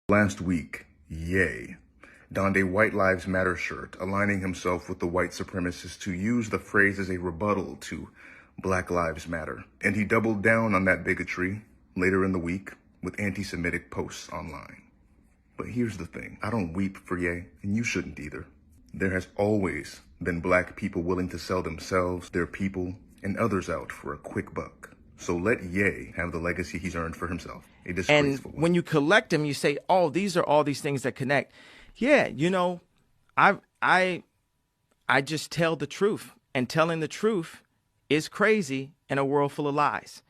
Last week, Ye donned a White Lives Matter shirt, aligning himself with the white supremacists who use the phrase as a rebuttal to Black Lives Matter. And he doubled down on that bigotry later in the week with anti-Semitic posts online. But here's the thing, I don't weep for Ye, and you shouldn't either. There has always been black people willing to sell themselves, their people, and others out for a quick buck. So let Ye have the legacy he's earned for himself. A disgraceful one. When you collect them, you say, oh, these are all these things that connect. Yeah, you know, I just tell the truth, and telling the truth is crazy in a world full of lies.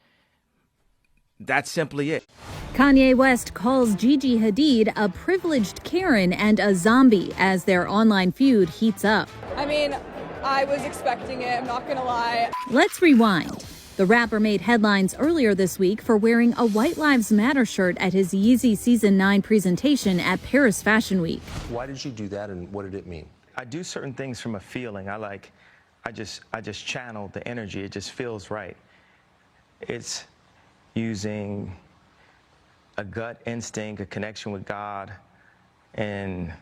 That's simply it. Kanye West calls Gigi Hadid a privileged Karen and a zombie as their online feud heats up. I mean, I was expecting it, I'm not gonna lie. Let's rewind. The rapper made headlines earlier this week for wearing a White Lives Matter shirt at his Yeezy Season 9 presentation at Paris Fashion Week. Why did you do that, and what did it mean? I do certain things from a feeling. I just channel the energy. It just feels right. It's using a gut instinct, a connection with God, and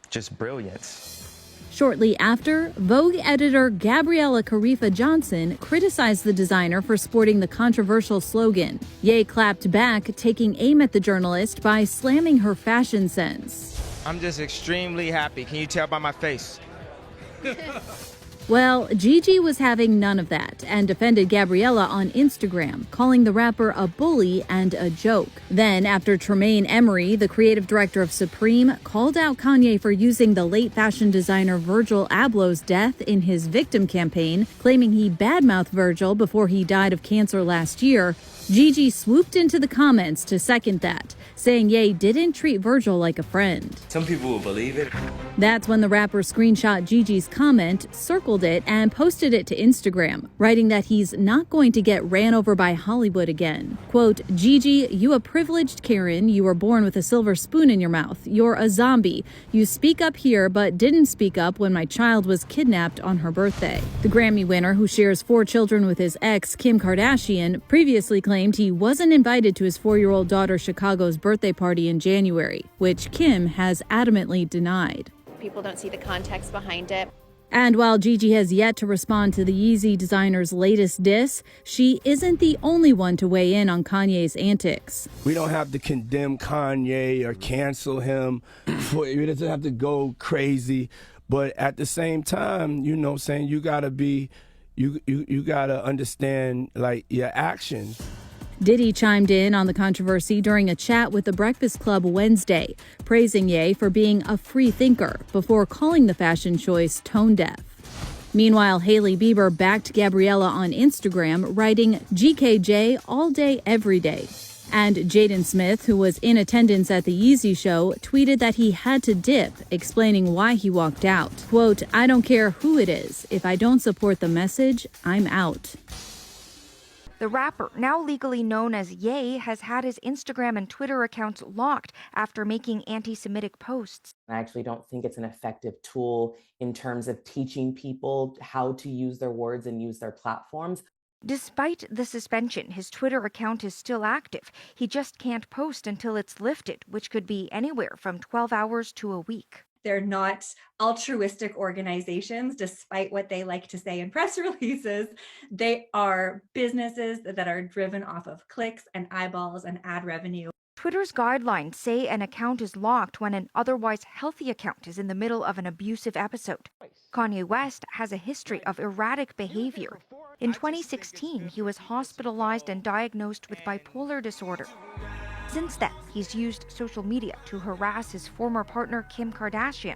just brilliance. Shortly after, Vogue editor Gabriella Carifa Johnson criticized the designer for sporting the controversial slogan. Ye clapped back, taking aim at the journalist by slamming her fashion sense. I'm just extremely happy. Can you tell by my face? Well, Gigi was having none of that and defended Gabriella on Instagram, calling the rapper a bully and a joke. Then, after Tremaine Emory, the creative director of Supreme, called out Kanye for using the late fashion designer Virgil Abloh's death in his victim campaign, claiming he badmouthed Virgil before he died of cancer last year, Gigi swooped into the comments to second that, saying Ye didn't treat Virgil like a friend. Some people will believe it. That's when the rapper screenshot Gigi's comment, circled it, and posted it to Instagram, writing that he's not going to get ran over by Hollywood again. Quote, Gigi, you a privileged Karen, you were born with a silver spoon in your mouth. You're a zombie. You speak up here, but didn't speak up when my child was kidnapped on her birthday. The Grammy winner, who shares 4 children with his ex, Kim Kardashian, previously claimed he wasn't invited to his 4-year-old daughter Chicago's birthday party in January, which Kim has adamantly denied. People don't see the context behind it. And while Gigi has yet to respond to the Yeezy designer's latest diss, she isn't the only one to weigh in on Kanye's antics. We don't have to condemn Kanye or cancel him. He doesn't have to go crazy. But at the same time, you know, saying you gotta be, you gotta understand like your actions. Diddy chimed in on the controversy during a chat with the Breakfast Club Wednesday, praising Ye for being a free thinker before calling the fashion choice tone deaf. Meanwhile, Hailey Bieber backed Gabriella on Instagram, writing GKJ all day, every day. And Jaden Smith, who was in attendance at the Yeezy show, tweeted that he had to dip, explaining why he walked out. Quote, I don't care who it is. If I don't support the message, I'm out. The rapper, now legally known as Ye, has had his Instagram and Twitter accounts locked after making anti-Semitic posts. I actually don't think it's an effective tool in terms of teaching people how to use their words and use their platforms. Despite the suspension, his Twitter account is still active. He just can't post until it's lifted, which could be anywhere from 12 hours to a week. They're not altruistic organizations, despite what they like to say in press releases. They are businesses that are driven off of clicks and eyeballs and ad revenue. Twitter's guidelines say an account is locked when an otherwise healthy account is in the middle of an abusive episode. Kanye West has a history of erratic behavior. In 2016, he was hospitalized and diagnosed with bipolar disorder. Since then, he's used social media to harass his former partner Kim Kardashian,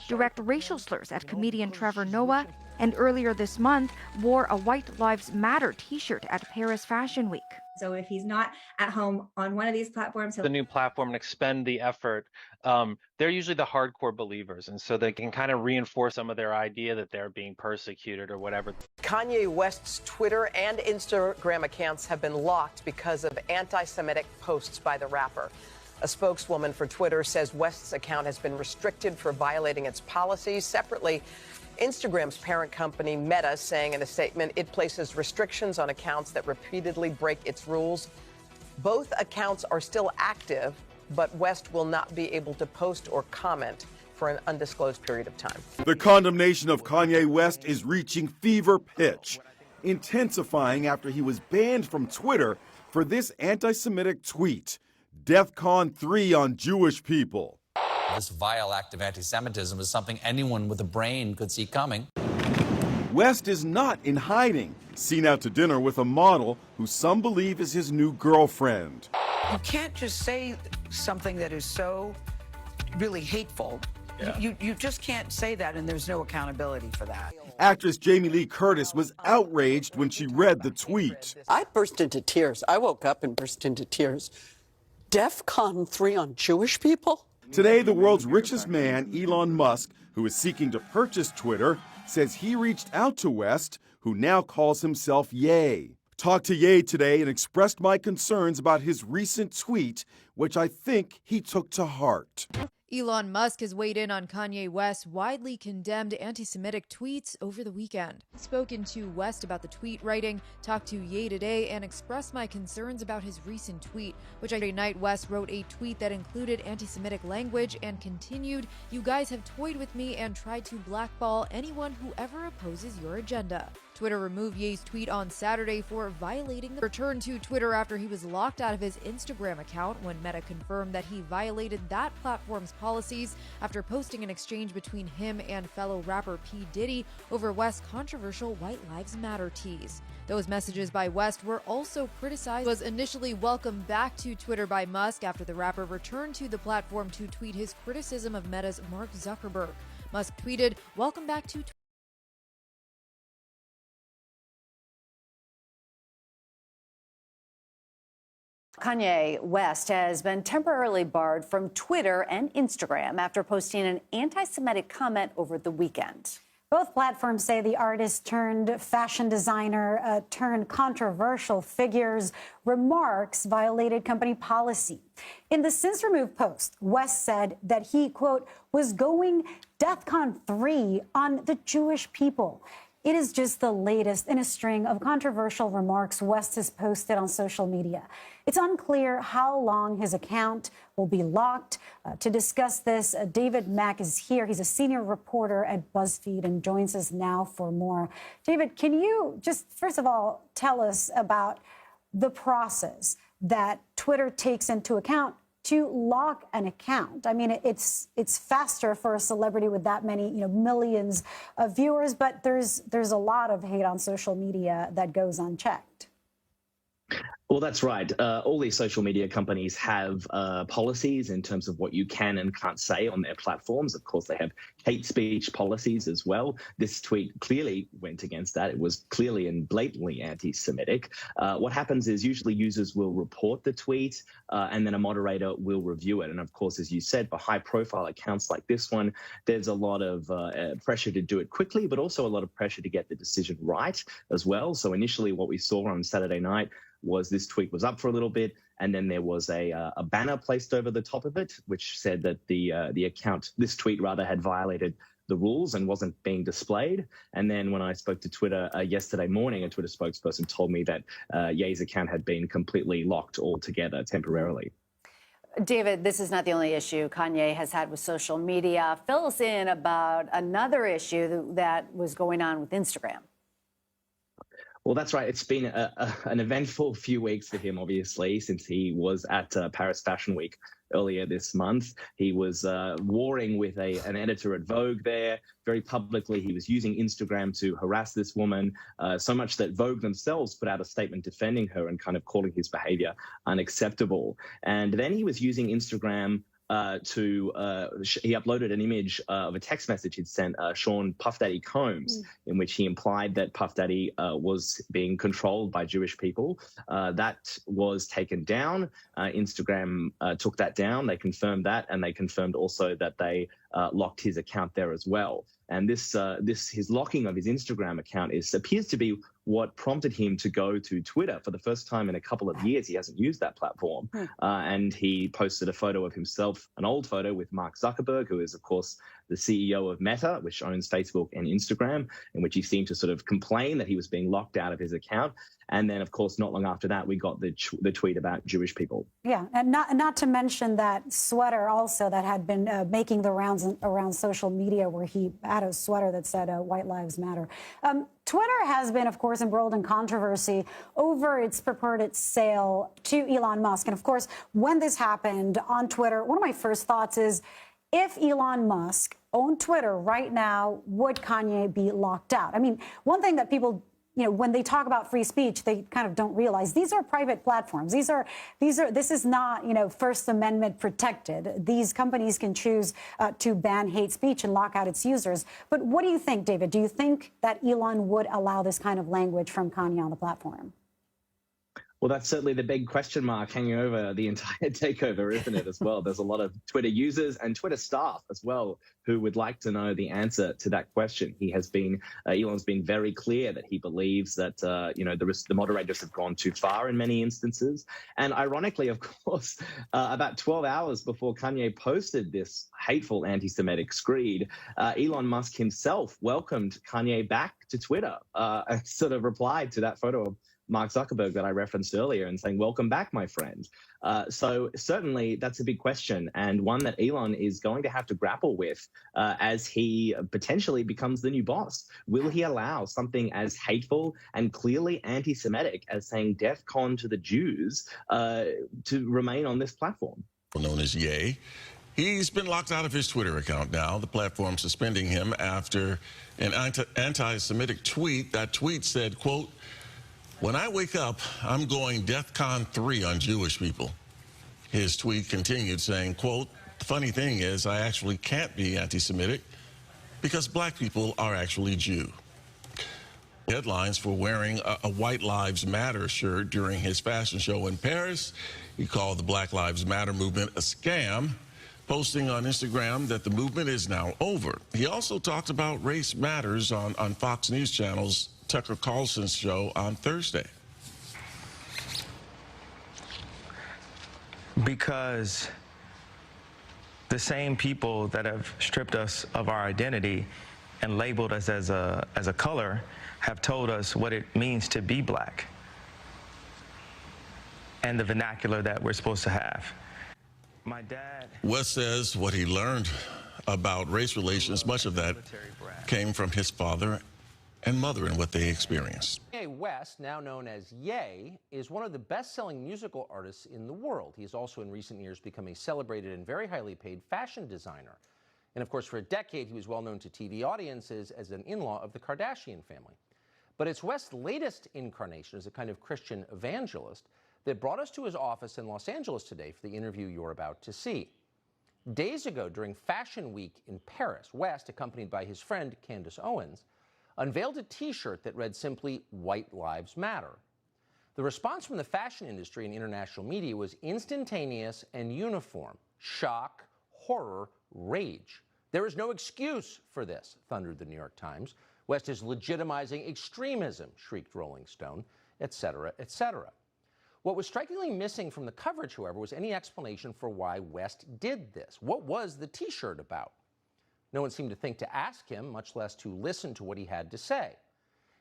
direct racial slurs at comedian Trevor Noah, and earlier this month wore a White Lives Matter t-shirt at Paris Fashion Week. So if he's not at home on one of these platforms, the new platform and expend the effort, they're usually the hardcore believers, and so they can kind of reinforce some of their idea that they're being persecuted or whatever. Kanye West's Twitter and Instagram accounts have been locked because of anti-Semitic posts by the rapper. A spokeswoman for Twitter says West's account has been restricted for violating its policies. Separately, Instagram's parent company, Meta, saying in a statement it places restrictions on accounts that repeatedly break its rules. Both accounts are still active. but West will not be able to post or comment for an undisclosed period of time. The condemnation of Kanye West is reaching fever pitch, intensifying after he was banned from Twitter for this anti-Semitic tweet, DEFCON 3 on Jewish people. This vile act of anti-Semitism is something anyone with a brain could see coming. West is not in hiding, seen out to dinner with a model who some believe is his new girlfriend. You can't just say something that is so really hateful. Yeah. You just can't say that, and there's no accountability for that. Actress Jamie Lee Curtis was outraged when she read the tweet. I burst into tears. I woke up and burst into tears. DEFCON 3 on Jewish people? Today, the world's richest man, Elon Musk, who is seeking to purchase Twitter, says he reached out to West, who now calls himself Ye. Talked to Ye today and expressed my concerns about his recent tweet, which I think he took to heart. Elon Musk has weighed in on Kanye West's widely condemned anti-Semitic tweets over the weekend. Spoken to West about the tweet, writing, talked to Ye today and expressed my concerns about his recent tweet, which Friday night West wrote a tweet that included anti-Semitic language and continued, "You guys have toyed with me and tried to blackball anyone who ever opposes your agenda." Twitter removed Ye's tweet on Saturday for violating the return to Twitter after he was locked out of his Instagram account when Meta confirmed that he violated that platform's policies after posting an exchange between him and fellow rapper P. Diddy over West's controversial White Lives Matter tease. Those messages by West were also criticized. Was initially welcomed back to Twitter by Musk after the rapper returned to the platform to tweet his criticism of Meta's Mark Zuckerberg. Musk tweeted, "Welcome back to Twitter." Kanye West has been temporarily barred from Twitter and Instagram after posting an anti-Semitic comment over the weekend. Both platforms say the artist turned fashion designer turned controversial figure's remarks violated company policy. In the since removed post, West said that he, quote, was going DEFCON 3 on the Jewish people. It is just the latest in a string of controversial remarks West has posted on social media. It's unclear how long his account will be locked. To discuss this, David Mack is here. He's a senior reporter at BuzzFeed and joins us now for more. David, can you just, first of all, tell us about the process that Twitter takes into account to lock an account? I mean, it's faster for a celebrity with that many, millions of viewers, but there's a lot of hate on social media that goes unchecked. Well, that's right. All these social media companies have policies in terms of what you can and can't say on their platforms. Of course, they have hate speech policies as well. This tweet clearly went against that. It was clearly and blatantly anti-Semitic. What happens is usually users will report the tweet and then a moderator will review it. And of course, as you said, for high-profile accounts like this one, there's a lot of pressure to do it quickly, but also a lot of pressure to get the decision right as well. So initially what we saw on Saturday night was this tweet was up for a little bit, and then there was a banner placed over the top of it, which said that the account, this tweet rather, had violated the rules and wasn't being displayed. And then when I spoke to Twitter yesterday morning, a Twitter spokesperson told me that Ye's account had been completely locked altogether temporarily. David, this is not the only issue Kanye has had with social media. Fill us in about another issue that was going on with Instagram. Well, that's right. It's been an eventful few weeks for him, obviously, since he was at Paris Fashion Week earlier this month. He was warring with an editor at Vogue there. Very publicly, he was using Instagram to harass this woman, so much that Vogue themselves put out a statement defending her and kind of calling his behavior unacceptable. And then he was using Instagram he uploaded an image of a text message he'd sent Sean Puff Daddy Combs, in which he implied that Puff Daddy was being controlled by Jewish people. That was taken down. Instagram took that down. They confirmed that, and they confirmed also that they locked his account there as well. And his locking of his Instagram account appears to be what prompted him to go to Twitter. For the first time in a couple of years, he hasn't used that platform. And he posted a photo of himself, an old photo with Mark Zuckerberg, who is, of course, the CEO of Meta, which owns Facebook and Instagram, in which he seemed to sort of complain that he was being locked out of his account. And then, of course, not long after that, we got the tweet about Jewish people. Yeah, and not to mention that sweater also that had been making the rounds around social media, where he had a sweater that said "White Lives Matter." Twitter has been, of course, embroiled in controversy over its purported sale to Elon Musk. And of course, when this happened on Twitter, one of my first thoughts is, if Elon Musk owned Twitter right now, would Kanye be locked out? I mean, one thing that people, when they talk about free speech, they kind of don't realize these are private platforms. This is not, First Amendment protected. These companies can choose to ban hate speech and lock out its users. But what do you think, David? Do you think that Elon would allow this kind of language from Kanye on the platform? Well, that's certainly the big question mark hanging over the entire takeover, isn't it, as well? There's a lot of Twitter users and Twitter staff as well who would like to know the answer to that question. Elon's been very clear that he believes that, the moderators have gone too far in many instances. And ironically, of course, about 12 hours before Kanye posted this hateful anti-Semitic screed, Elon Musk himself welcomed Kanye back to Twitter, and sort of replied to that photo of Mark Zuckerberg that I referenced earlier and saying, welcome back, my friend. So certainly that's a big question, and one that Elon is going to have to grapple with as he potentially becomes the new boss. Will he allow something as hateful and clearly anti-Semitic as saying "Death Con" to the Jews to remain on this platform? Known as Ye. He's been locked out of his Twitter account now, the platform suspending him after an anti-Semitic tweet. That tweet said, quote, "When I wake up, I'm going DEFCON 3 on Jewish people." His tweet continued saying, quote, "The funny thing is I actually can't be anti-Semitic because black people are actually Jew." Headlines for wearing a White Lives Matter shirt during his fashion show in Paris. He called the Black Lives Matter movement a scam, posting on Instagram that the movement is now over. He also talked about race matters on Fox News Channel's Tucker Carlson's show on Thursday. Because the same people that have stripped us of our identity and labeled us as a color have told us what it means to be black and the vernacular that we're supposed to have. My dad... West says what he learned about race relations, much of that came from his father and mother and what they experienced. Kanye West, now known as Ye, is one of the best-selling musical artists in the world. He has also in recent years become a celebrated and very highly paid fashion designer. And of course, for a decade, he was well known to TV audiences as an in-law of the Kardashian family. But it's West's latest incarnation as a kind of Christian evangelist that brought us to his office in Los Angeles today for the interview you're about to see. Days ago, during Fashion Week in Paris, West, accompanied by his friend Candace Owens, unveiled a T-shirt that read simply, "White Lives Matter." The response from the fashion industry and international media was instantaneous and uniform. Shock, horror, rage. "There is no excuse for this," thundered the New York Times. "West is legitimizing extremism," shrieked Rolling Stone, etc., etc. What was strikingly missing from the coverage, however, was any explanation for why West did this. What was the T-shirt about? No one seemed to think to ask him, much less to listen to what he had to say.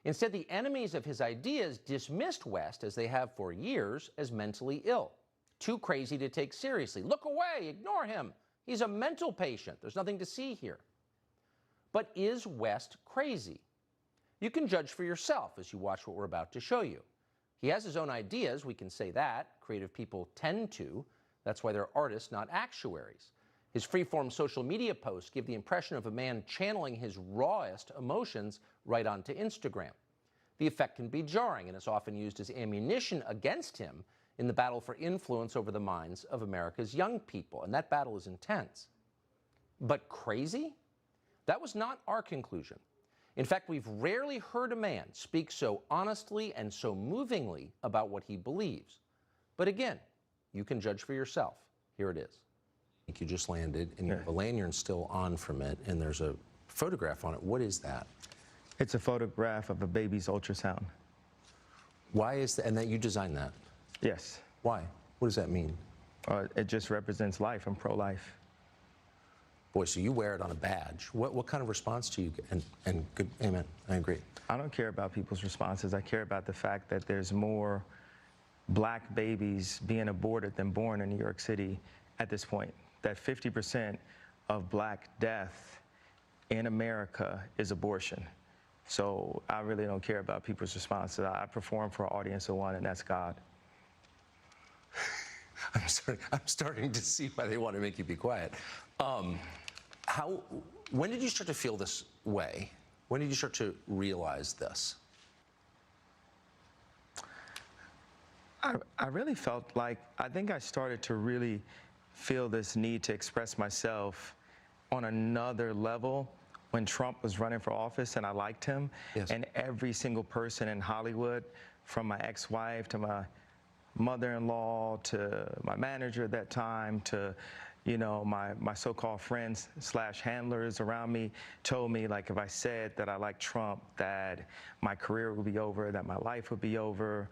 Instead, the enemies of his ideas dismissed West, as they have for years, as mentally ill. Too crazy to take seriously. Look away, ignore him. He's a mental patient. There's nothing to see here. But is West crazy? You can judge for yourself as you watch what we're about to show you. He has his own ideas, we can say that. Creative people tend to. That's why they're artists, not actuaries. His free-form social media posts give the impression of a man channeling his rawest emotions right onto Instagram. The effect can be jarring and is often used as ammunition against him in the battle for influence over the minds of America's young people, and that battle is intense. But crazy? That was not our conclusion. In fact, we've rarely heard a man speak so honestly and so movingly about what he believes. But again, you can judge for yourself. Here it is. You just landed, and you have a lanyard still on from it, and there's a photograph on it. What is that? It's a photograph of a baby's ultrasound. Why is that? And that you designed that? Yes. Why? What does that mean? It just represents life. I'm pro-life. Boy, so you wear it on a badge. What kind of response do you get? And good, amen, I agree. I don't care about people's responses. I care about the fact that there's more black babies being aborted than born in New York City at this point. That 50% of black death in America is abortion. So I really don't care about people's responses. I perform for an audience of one, and that's God. I'm starting to see why they want to make you be quiet. When did you start to feel this way? When did you start to realize this? I really felt like, I think I started to really feel this need to express myself on another level when Trump was running for office, and I liked him. Yes. And every single person in Hollywood, from my ex-wife to my mother-in-law to my manager at that time to, you know, my so-called friends / handlers around me, told me, like, if I said that I like Trump, that my career would be over, that my life would be over.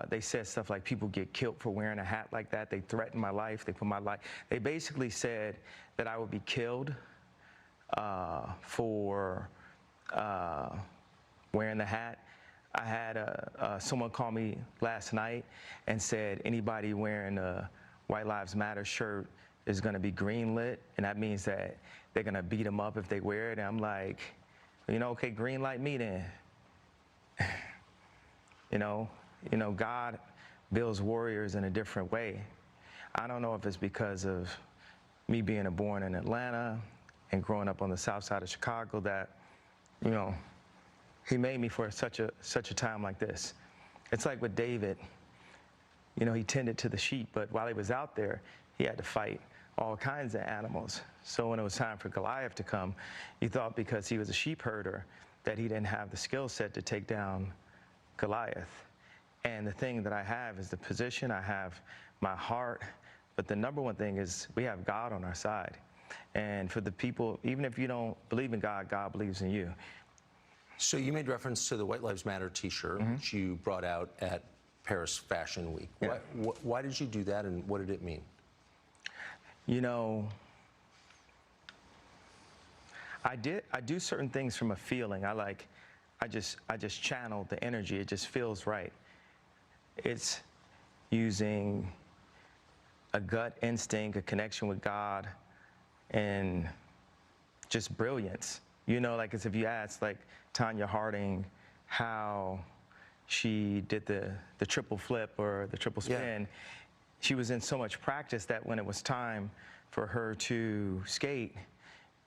They said stuff like people get killed for wearing a hat like that. They threatened my life. They put my life. They basically said that I would be killed for wearing the hat. I had someone call me last night and said anybody wearing a White Lives Matter shirt is going to be greenlit, and that means that they're going to beat them up if they wear it. And I'm like, you know, okay, green light me then. You know, God builds warriors in a different way. I don't know if it's because of me being born in Atlanta and growing up on the south side of Chicago that, you know, he made me for such a time like this. It's like with David, you know, he tended to the sheep, but while he was out there, he had to fight all kinds of animals. So when it was time for Goliath to come, you thought because he was a sheep herder that he didn't have the skill set to take down Goliath. And the thing that I have is the position, I have my heart, but the number one thing is we have God on our side. And for the people, even if you don't believe in God, God believes in you. So you made reference to the White Lives Matter T-shirt, which you brought out at Paris Fashion Week. Yeah. Why did you do that, and what did it mean? You know, I do certain things from a feeling. I just channel the energy. It just feels right. It's using a gut instinct, a connection with God, and just brilliance. You know, like as if you asked like Tanya Harding how she did the triple flip or the triple spin. Yeah. She was in so much practice that when it was time for her to skate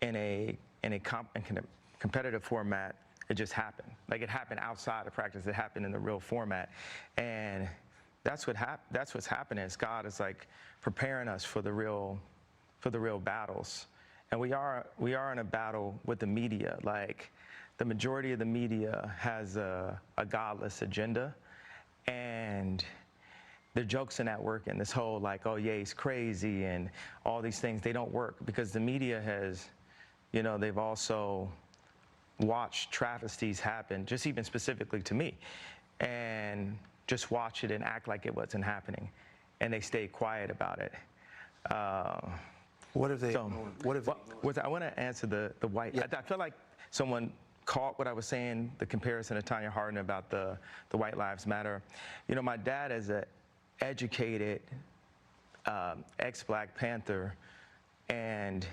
in a competitive format, it just happened. Like it happened outside of practice. It happened in the real format, and that's what's happening. Is God is like preparing us for the real battles, and we are in a battle with the media. Like the majority of the media has a godless agenda, and the jokes in that work, and this whole like, oh yeah, he's crazy, and all these things, they don't work because the media has, you know, they've also watched travesties happen, just even specifically to me, and just watch it and act like it wasn't happening, and they stay quiet about it. What have they? I want to answer the white. Yeah. I feel like someone caught what I was saying, the comparison to Tanya Harding about the White Lives Matter. You know, my dad is an educated ex-Black Panther, and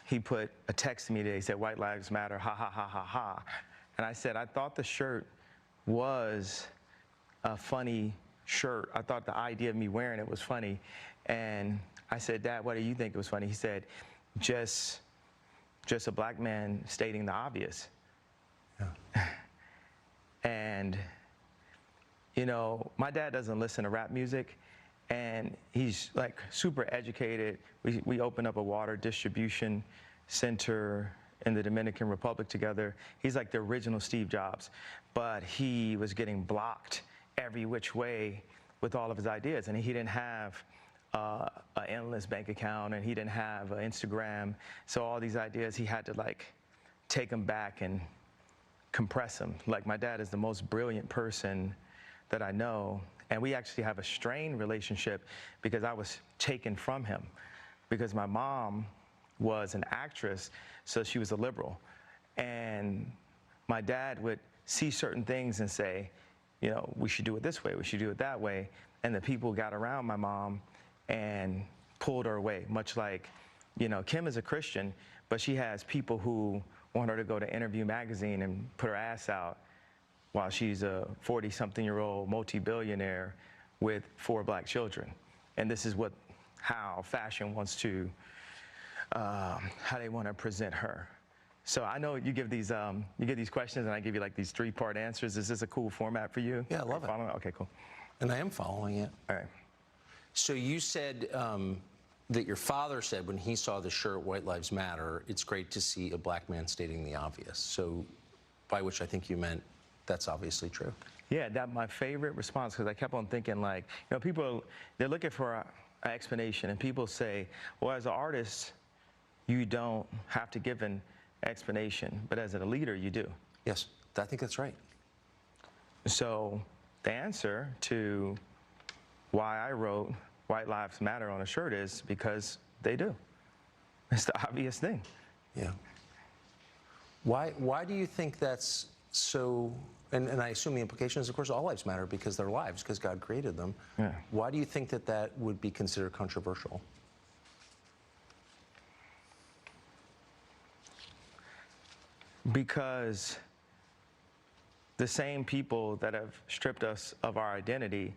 he put a text to me today. He said, "White Lives Matter, ha ha ha ha ha." And I said, I thought the shirt was a funny shirt. I thought the idea of me wearing it was funny. And I said, "Dad, what do you think it was funny?" He said, just a black man stating the obvious. Yeah. And, you know, my dad doesn't listen to rap music, and he's like super educated. We opened up a water distribution center in the Dominican Republic together. He's like the original Steve Jobs, but he was getting blocked every which way with all of his ideas, and he didn't have an endless bank account, and he didn't have an Instagram. So all these ideas, he had to like take them back and compress them. Like my dad is the most brilliant person that I know, and we actually have a strained relationship because I was taken from him. Because my mom was an actress, so she was a liberal. And my dad would see certain things and say, you know, we should do it this way, we should do it that way. And the people got around my mom and pulled her away, much like, you know, Kim is a Christian, but she has people who want her to go to Interview magazine and put her ass out while she's a 40-something-year-old multi-billionaire with 4 black children. And this is how fashion wants to, how they want to present her. So I know you give these questions and I give you like these 3-part answers. Is this a cool format for you? Yeah, I love it. Okay, cool. And I am following it. All right. So you said that your father said when he saw the shirt, White Lives Matter, it's great to see a black man stating the obvious. So by which I think you meant that's obviously true. Yeah, that's my favorite response, because I kept on thinking, like, you know, people, they're looking for an explanation, and people say, well, as an artist, you don't have to give an explanation, but as a leader, you do. Yes, I think that's right. So the answer to why I wrote White Lives Matter on a shirt is because they do. It's the obvious thing. Yeah. Why do you think that's so, and I assume the implication is, of course, all lives matter because they're lives, because God created them. Yeah. Why do you think that that would be considered controversial? Because the same people that have stripped us of our identity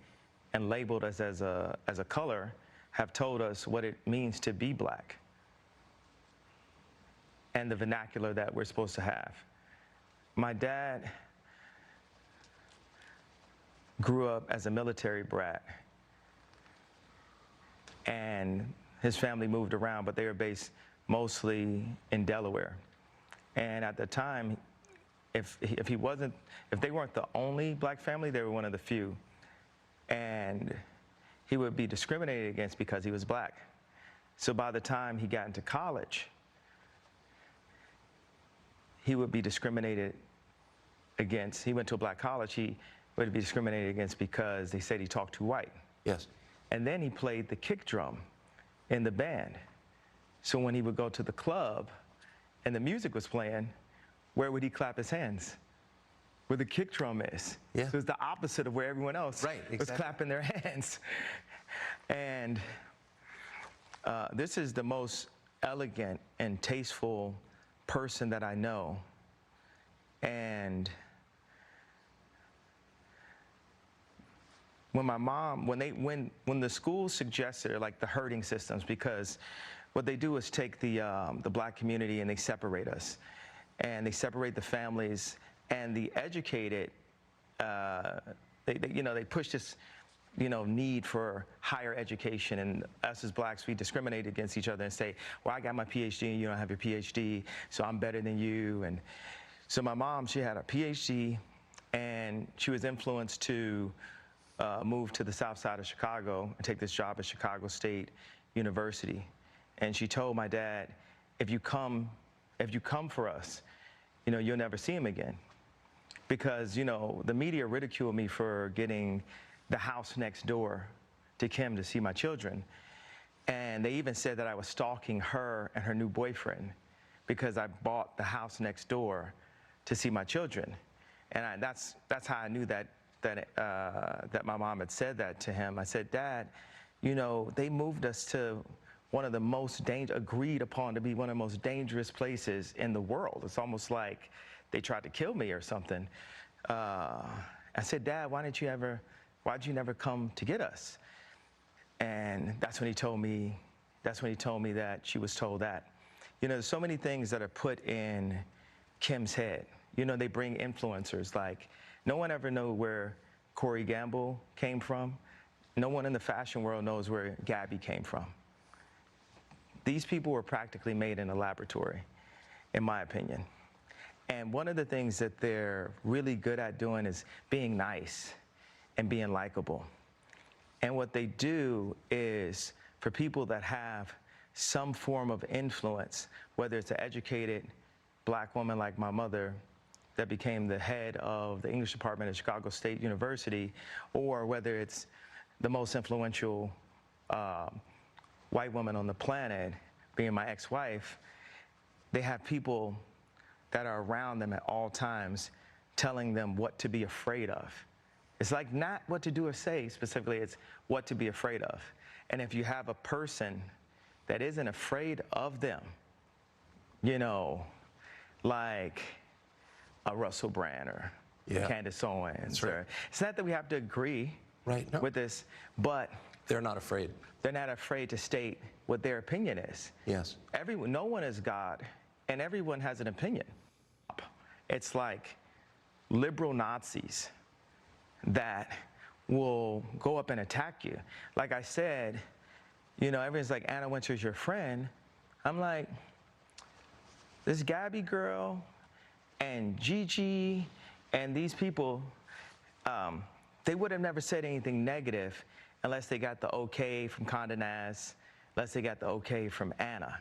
and labeled us as a color have told us what it means to be black and the vernacular that we're supposed to have. My dad grew up as a military brat, and his family moved around, but they were based mostly in Delaware. And at the time, if they weren't the only black family, they were one of the few. And he would be discriminated against because he was black. So by the time he got into college, he would be discriminated against. He went to a black college, he would be discriminated against because they said he talked too white. Yes. And then he played the kick drum in the band. So when he would go to the club and the music was playing, where would he clap his hands? Where the kick drum is. Yeah. So it's the opposite of where everyone else was clapping their hands. And this is the most elegant and tasteful person that I know. And when my mom, when the school suggested, like, the herding systems, because what they do is take the black community and they separate us, and they separate the families, and the educated, they push this, need for higher education, and us as blacks, we discriminate against each other and say, well, I got my PhD and you don't have your PhD, so I'm better than you. And so my mom, she had a PhD, and she was influenced to move to the south side of Chicago and take this job at Chicago State University. And she told my dad, if you come for us, you'll never see him again. Because, the media ridiculed me for getting the house next door to Kim to see my children. And they even said that I was stalking her and her new boyfriend because I bought the house next door to see my children. And that's how I knew that my mom had said that to him. I said, Dad, they moved us to one of the most agreed upon to be one of the most dangerous places in the world. It's almost like they tried to kill me or something. I said, Dad, why'd you never come to get us? And that's when he told me that she was told that. There's so many things that are put in Kim's head. They bring influencers. Like, no one ever knew where Corey Gamble came from. No one in the fashion world knows where Gabby came from. These people were practically made in a laboratory, in my opinion. And one of the things that they're really good at doing is being nice and being likable. And what they do is, for people that have some form of influence, whether it's an educated black woman like my mother that became the head of the English department at Chicago State University, or whether it's the most influential white woman on the planet being my ex-wife, they have people that are around them at all times telling them what to be afraid of. It's like not what to do or say specifically, it's what to be afraid of. And if you have a person that isn't afraid of them, you know, like a Russell Brand or Candace Owens. Right. It's not that we have to agree with this, but they're not afraid. They're not afraid to state what their opinion is. Yes. No one is God, and everyone has an opinion. It's like liberal Nazis that will go up and attack you. Like I said, you know, everyone's like, Anna Wintour's your friend. I'm like, this Gabby girl and Gigi and these people, they would have never said anything negative unless they got the okay from Condé Nast, unless they got the okay from Anna.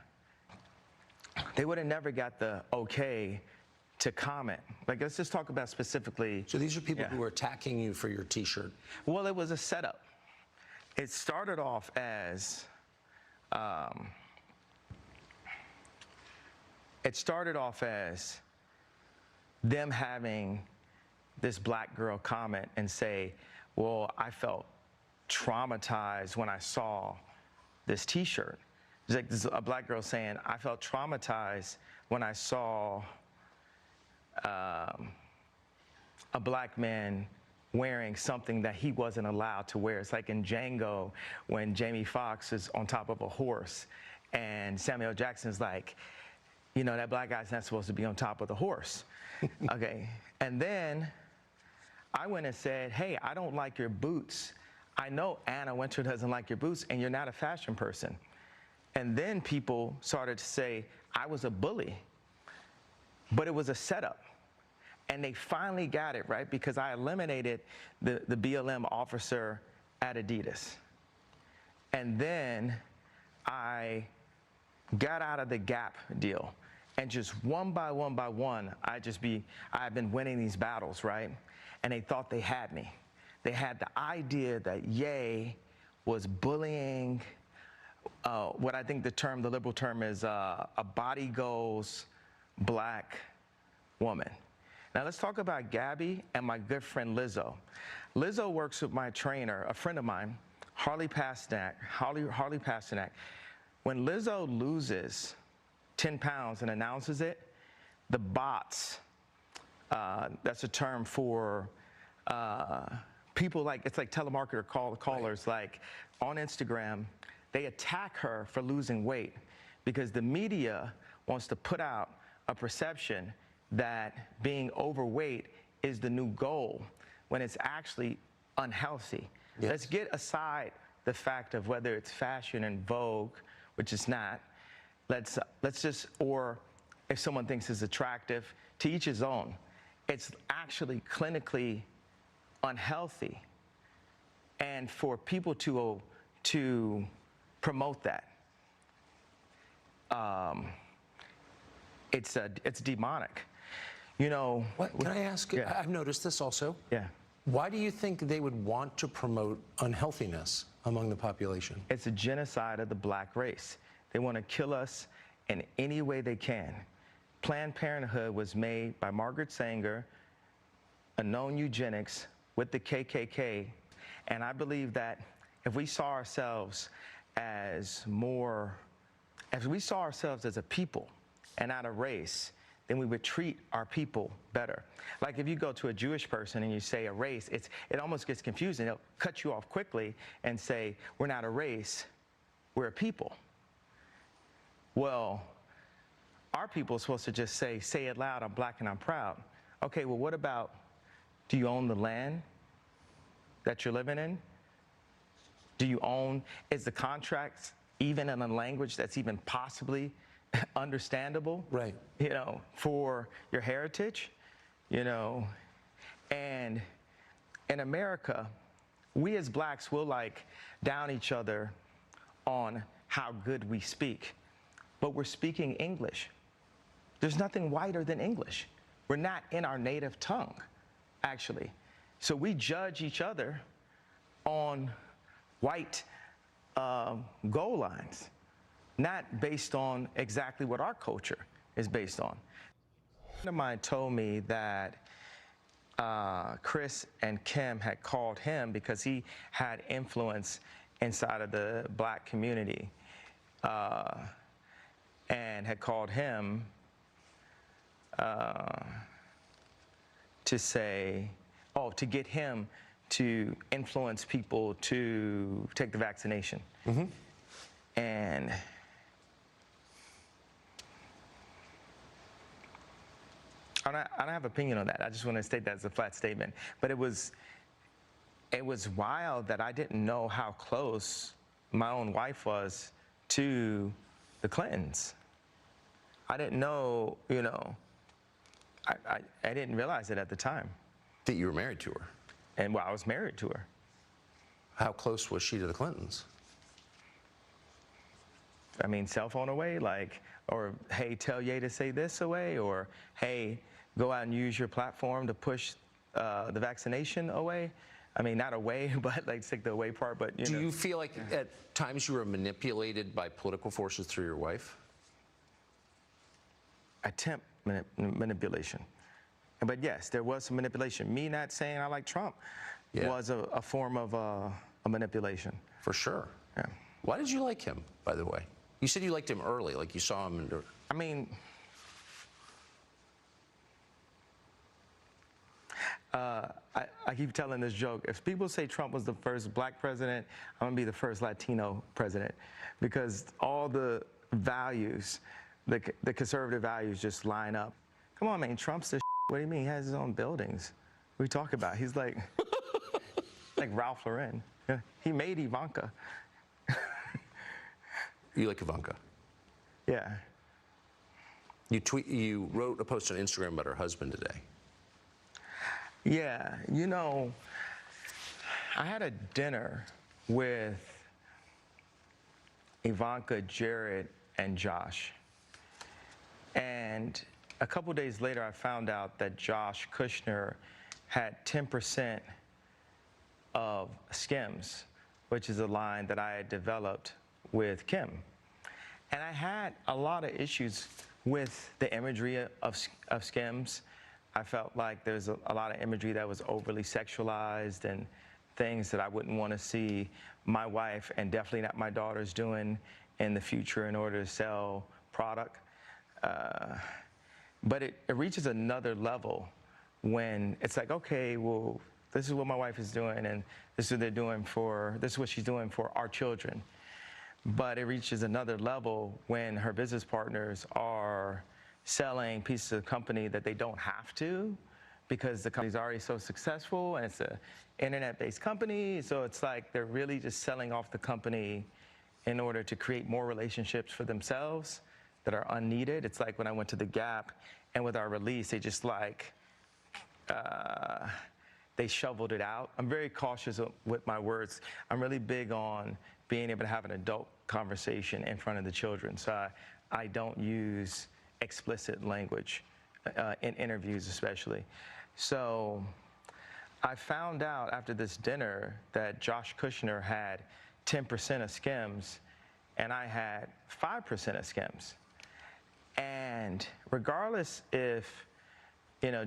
They would have never got the okay to comment. Like, let's just talk about specifically. So these are people who are attacking you for your T-shirt. Well, it was a setup. It started off as, them having this black girl comment and say, well, I felt traumatized when I saw this T-shirt. It's like this, a black girl saying, I felt traumatized when I saw a black man wearing something that he wasn't allowed to wear. It's like in Django when Jamie Foxx is on top of a horse and Samuel Jackson's like, you know, that black guy's not supposed to be on top of the horse. Okay, and then I went and said, hey, I don't like your boots. I know Anna Wintour doesn't like your boots and you're not a fashion person. And then people started to say I was a bully, but it was a setup. And they finally got it, right? Because I eliminated the BLM officer at Adidas. And then I got out of the Gap deal. And just one by one, I've been winning these battles, right? And they thought they had me. They had the idea that Ye was bullying, what I think the liberal term is a body goes black woman. Now let's talk about Gabby and my good friend Lizzo. Lizzo works with my trainer, a friend of mine, Harley Pasternak. When Lizzo loses 10 pounds and announces it, the bots, that's a term for people like, it's like telemarketer callers, like on Instagram, they attack her for losing weight because the media wants to put out a perception that being overweight is the new goal when it's actually unhealthy. Yes. Let's get aside the fact of whether it's fashion and Vogue, which is not. Let's just, or if someone thinks it's attractive, to each his own. It's actually clinically unhealthy. And for people to promote that, it's demonic. You know. What, can I ask? Yeah. I've noticed this also. Yeah. Why do you think they would want to promote unhealthiness among the population? It's a genocide of the black race. They want to kill us in any way they can. Planned Parenthood was made by Margaret Sanger, a known eugenics, with the KKK, and I believe that if we saw ourselves as a people and not a race, then we would treat our people better. Like if you go to a Jewish person and you say a race, it almost gets confusing. They'll cut you off quickly and say, we're not a race, we're a people. Well, our people are supposed to just say it loud, I'm black and I'm proud. Okay, well, what about, do you own the land that you're living in? Is the contract even in a language that's even possibly understandable? Right. You know, for your heritage, you know, and in America, we as blacks will like down each other on how good we speak, but we're speaking English. There's nothing whiter than English. We're not in our native tongue, actually. So we judge each other on white goal lines. not based on exactly what our culture is based on. A friend of mine told me that Chris and Kim had called him because he had influence inside of the black community, and had called him to say, to get him to influence people to take the vaccination. And I don't have an opinion on that. I just want to state that as a flat statement. But it was wild that I didn't know how close my own wife was to the Clintons. I didn't know, I didn't realize it at the time. That you were married to her? And I was married to her. How close was she to the Clintons? I mean, cell phone away, or hey, tell Ye to say this away, or hey, go out and use your platform to push the vaccination away. I mean, not away, but take the away part, but Do you feel like at times you were manipulated by political forces through your wife? Attempt manipulation. But yes, there was some manipulation. Me not saying I like Trump was a form of a manipulation. For sure. Yeah. Why did you like him, by the way? You said you liked him early, like you saw him. I mean, I keep telling this joke. If people say Trump was the first black president, I'm gonna be the first Latino president, because all the values, the conservative values just line up. Come on, man, Trump's the What do you mean? He has his own buildings. What are you talking about? He's like Ralph Lauren. He made Ivanka. You like Ivanka? Yeah. You wrote a post on Instagram about her husband today. Yeah, I had a dinner with Ivanka, Jared, and Josh. And a couple days later, I found out that Josh Kushner had 10% of Skims, which is a line that I had developed with Kim. And I had a lot of issues with the imagery of Skims. I felt like there's a lot of imagery that was overly sexualized and things that I wouldn't want to see my wife and definitely not my daughters doing in the future in order to sell product. But it reaches another level when it's like, okay, well, this is what my wife is doing, and this is what she's doing for our children. But it reaches another level when her business partners are selling pieces of the company that they don't have to, because the company's already so successful and it's an internet-based company. So it's like they're really just selling off the company in order to create more relationships for themselves that are unneeded. It's like when I went to the Gap and with our release, they just they shoveled it out. I'm very cautious with my words. I'm really big on being able to have an adult conversation in front of the children. So I don't use explicit language in interviews especially. So I found out after this dinner that Josh Kushner had 10% of Skims and I had 5% of Skims. And regardless if,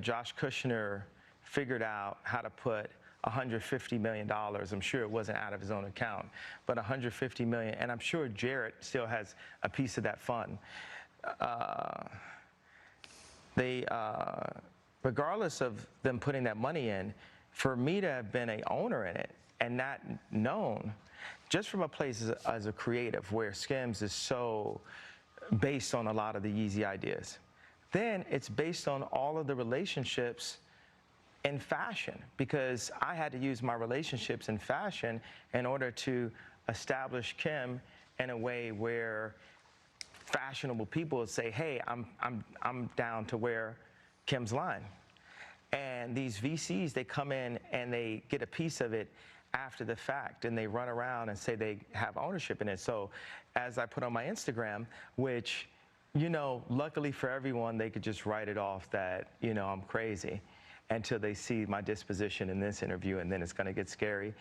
Josh Kushner figured out how to put $150 million, I'm sure it wasn't out of his own account, but $150 million, and I'm sure Jared still has a piece of that fund. Regardless of them putting that money in, for me to have been an owner in it and not known, just from a place as a creative where Skims is so based on a lot of the Yeezy ideas, then it's based on all of the relationships in fashion, because I had to use my relationships in fashion in order to establish Kim in a way where fashionable people would say, hey, I'm down to wear Kim's line. And these VCs, they come in and they get a piece of it after the fact, and they run around and say they have ownership in it. So as I put on my Instagram, which, luckily for everyone, they could just write it off that, I'm crazy until they see my disposition in this interview, and then it's gonna get scary.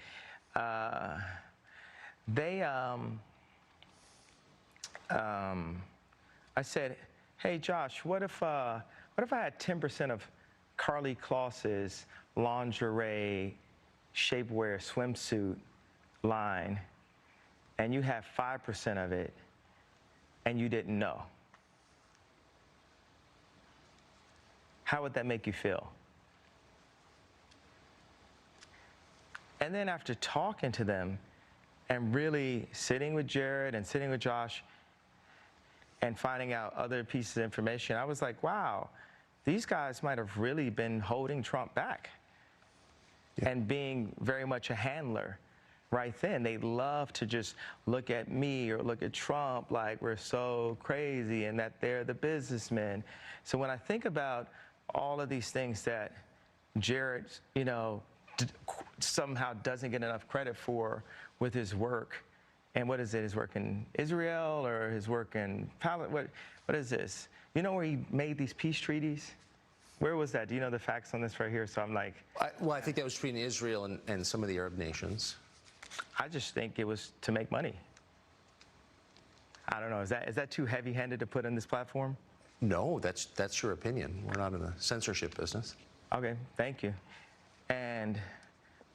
I said, hey, Josh, what if I had 10% of Carly Kloss's lingerie, shapewear, swimsuit line, and you have 5% of it, and you didn't know? How would that make you feel? And then after talking to them and really sitting with Jared and sitting with Josh and finding out other pieces of information, I was like, wow, these guys might have really been holding Trump back and being very much a handler right then. They love to just look at me or look at Trump like we're so crazy and that they're the businessmen. So when I think about all of these things that Jared, you know, somehow doesn't get enough credit for with his work, and what is it, his work in Israel or his work in Palestine? What is this? You know where he made these peace treaties? Where was that? Do you know the facts on this right here? So I'm like... Well, I think that was between Israel and some of the Arab nations. I just think it was to make money. I don't know. Is that too heavy-handed to put on this platform? No, that's your opinion. We're not in the censorship business. Okay, thank you. And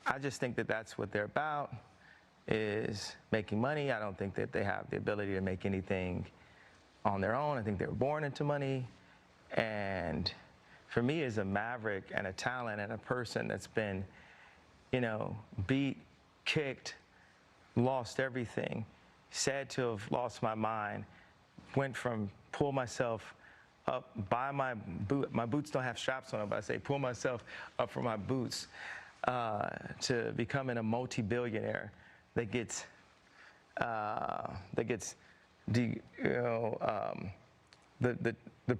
I just think that that's what they're about, is making money. I don't think that they have the ability to make anything on their own. I think they were born into money. And for me, as a maverick and a talent and a person that's been, you know, beat, kicked, lost everything, sad to have lost my mind, went from pull myself up by my boots don't have straps on them, but I say pull myself up from my boots to becoming a multi-billionaire that gets the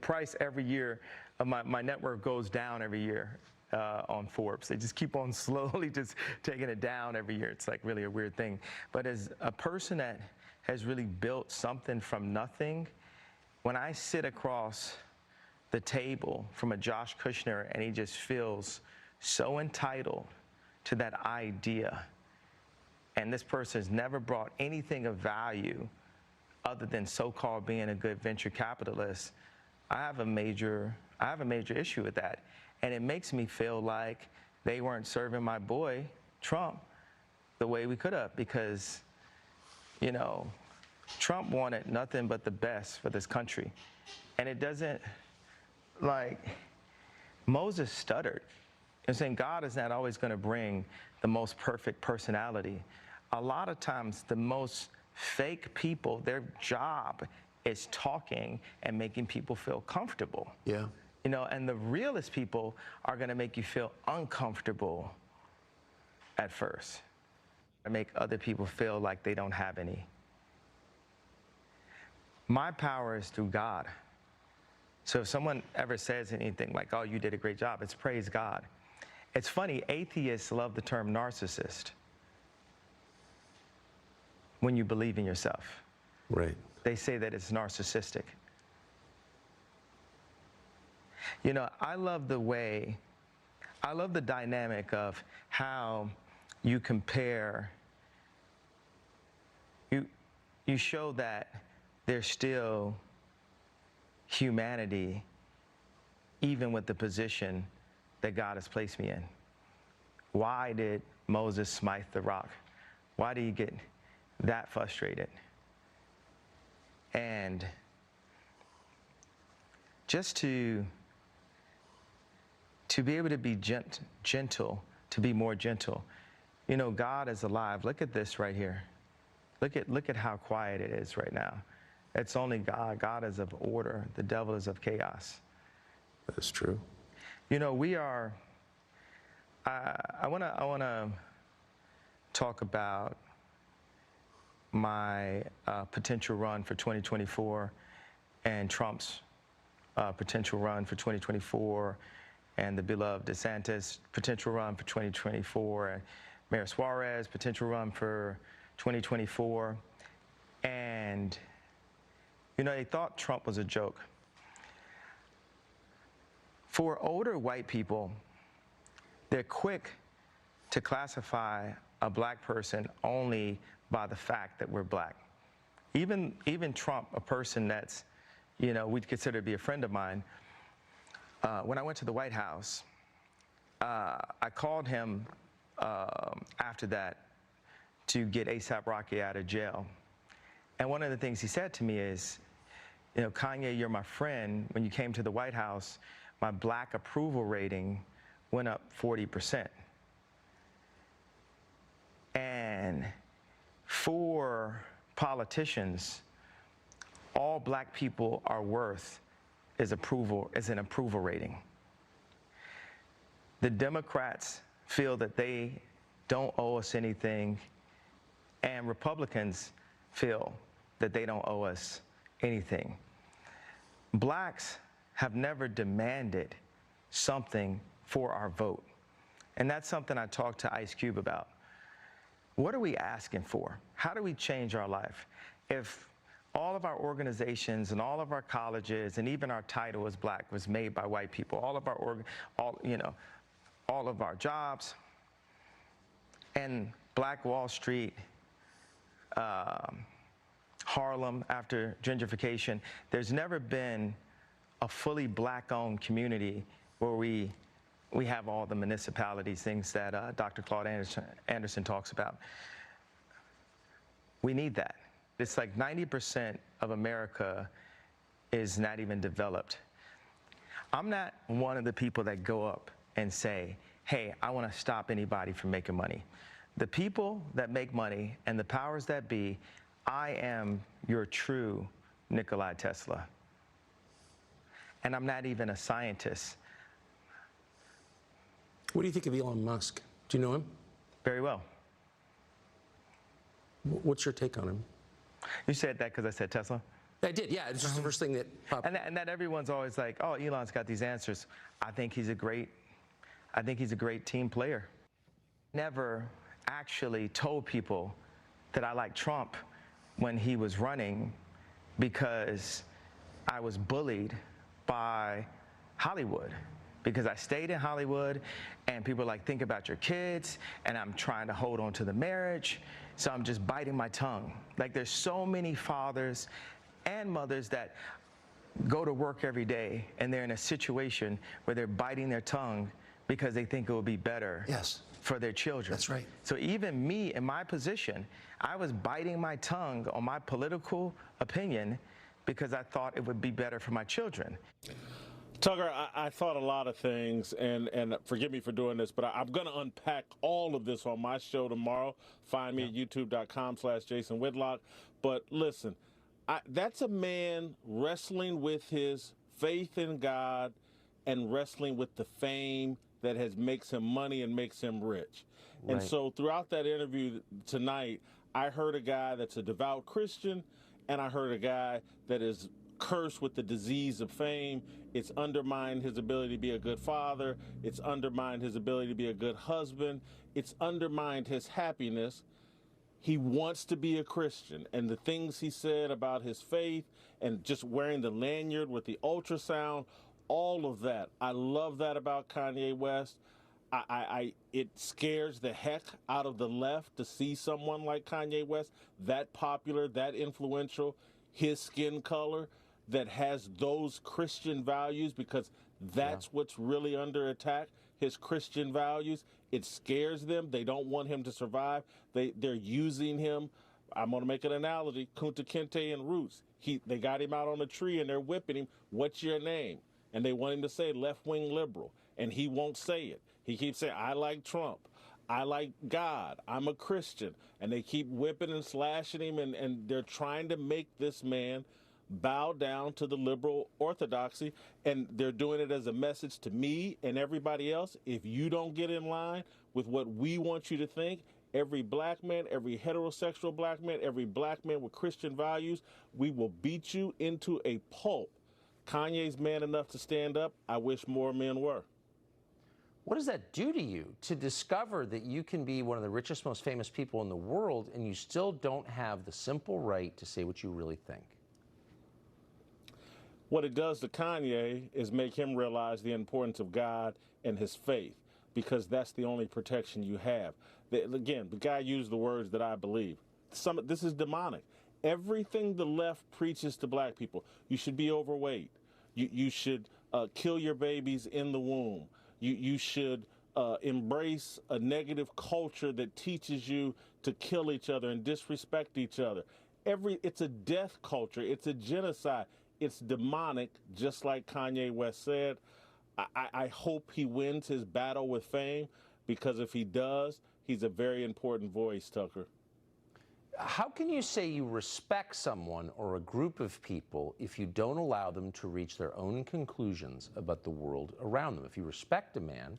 price every year of my net worth goes down every year on Forbes. They just keep on slowly just taking it down every year. It's like really a weird thing. But as a person that has really built something from nothing, when I sit across the table from a Josh Kushner and he just feels so entitled to that idea, and this person has never brought anything of value other than so-called being a good venture capitalist, I have a major issue with that. And it makes me feel like they weren't serving my boy, Trump, the way we could have, because, you know, Trump wanted nothing but the best for this country. And it doesn't, like, Moses stuttered. And saying God is not always going to bring the most perfect personality. A lot of times, the most fake people, their job is talking and making people feel comfortable. Yeah. You know, and the realest people are going to make you feel uncomfortable at first, and make other people feel like they don't have any. My power is through God. So if someone ever says anything like, oh, you did a great job, it's praise God. It's funny, atheists love the term narcissist when you believe in yourself. Right. They say that it's narcissistic. You know, I love the dynamic of how you compare, you show that there's still humanity even with the position that God has placed me in. Why did Moses smite the rock? Why did he get that frustrated? And just to be able to be gentle, to be more gentle. You know, God is alive. Look at this right here. Look at how quiet it is right now. It's only God. God is of order. The devil is of chaos. That's true. You know, we are, I wanna talk about my potential run for 2024 and Trump's potential run for 2024 and the beloved DeSantis potential run for 2024 and Mayor Suarez potential run for 2024. And, you know, they thought Trump was a joke. For older white people, they're quick to classify a black person only by the fact that we're black. Even Trump, a person that's, we'd consider to be a friend of mine, when I went to the White House, I called him after that to get A$AP Rocky out of jail. And one of the things he said to me is, Kanye, you're my friend. When you came to the White House, my black approval rating went up 40%. And for politicians, all black people are worth is an approval rating. The Democrats feel that they don't owe us anything, and Republicans feel that they don't owe us anything. Blacks have never demanded something for our vote. And that's something I talked to Ice Cube about. What are we asking for? How do we change our life? If all of our organizations and all of our colleges and even our title as black was made by white people, all of our jobs, and Black Wall Street, Harlem after gentrification, there's never been a fully black-owned community where we have all the municipalities, things that Dr. Claude Anderson talks about. We need that. It's like 90% of America is not even developed. I'm not one of the people that go up and say, hey, I want to stop anybody from making money. The people that make money and the powers that be, I am your true Nikola Tesla. And I'm not even a scientist. What do you think of Elon Musk? Do you know him? Very well. What's your take on him? You said that because I said Tesla? I did, yeah. It's just the first thing that popped. And that everyone's always like, oh, Elon's got these answers. I think he's a great team player. Never actually told people that I like Trump when he was running because I was bullied by Hollywood. Because I stayed in Hollywood and people are like, think about your kids, and I'm trying to hold on to the marriage, so I'm just biting my tongue. Like, there's so many fathers and mothers that go to work every day and they're in a situation where they're biting their tongue because they think it will be better for their children. That's right. So even me in my position, I was biting my tongue on my political opinion because I thought it would be better for my children. Tucker, I thought a lot of things, and forgive me for doing this, but I'm going to unpack all of this on my show tomorrow. Find me at youtube.com/Jason Whitlock. But listen, that's a man wrestling with his faith in God and wrestling with the fame that makes him money and makes him rich. Right. And so throughout that interview tonight, I heard a guy that's a devout Christian, and I heard a guy that is cursed with the disease of fame. It's undermined his ability to be a good father. It's undermined his ability to be a good husband. It's undermined his happiness. He wants to be a Christian, and the things he said about his faith and just wearing the lanyard with the ultrasound, all of that. I love that about Kanye West. It scares the heck out of the left to see someone like Kanye West, that popular, that influential, his skin color, that has those Christian values, because that's what's really under attack, his Christian values. It scares them. They don't want him to survive. They're using him. I'm going to make an analogy. Kunta Kinte and Roots. They got him out on a tree and they're whipping him. What's your name? And they want him to say left-wing liberal, and he won't say it. He keeps saying, I like Trump. I like God. I'm a Christian. And they keep whipping and slashing him, and they're trying to make this man bow down to the liberal orthodoxy, and they're doing it as a message to me and everybody else. If you don't get in line with what we want you to think, every black man, every heterosexual black man, every black man with Christian values, we will beat you into a pulp. Kanye's man enough to stand up. I wish more men were. What does that do to you, to discover that you can be one of the richest, most famous people in the world, and you still don't have the simple right to say what you really think? What it does to Kanye is make him realize the importance of God and his faith, because that's the only protection you have. Again, the guy used the words that I believe. This is demonic. Everything the left preaches to black people, you should be overweight. You should kill your babies in the womb. You should embrace a negative culture that teaches you to kill each other and disrespect each other. It's a death culture. It's a genocide. It's demonic, just like Kanye West said. I hope he wins his battle with fame, because if he does, he's a very important voice, Tucker. How can you say you respect someone or a group of people if you don't allow them to reach their own conclusions about the world around them? If you respect a man,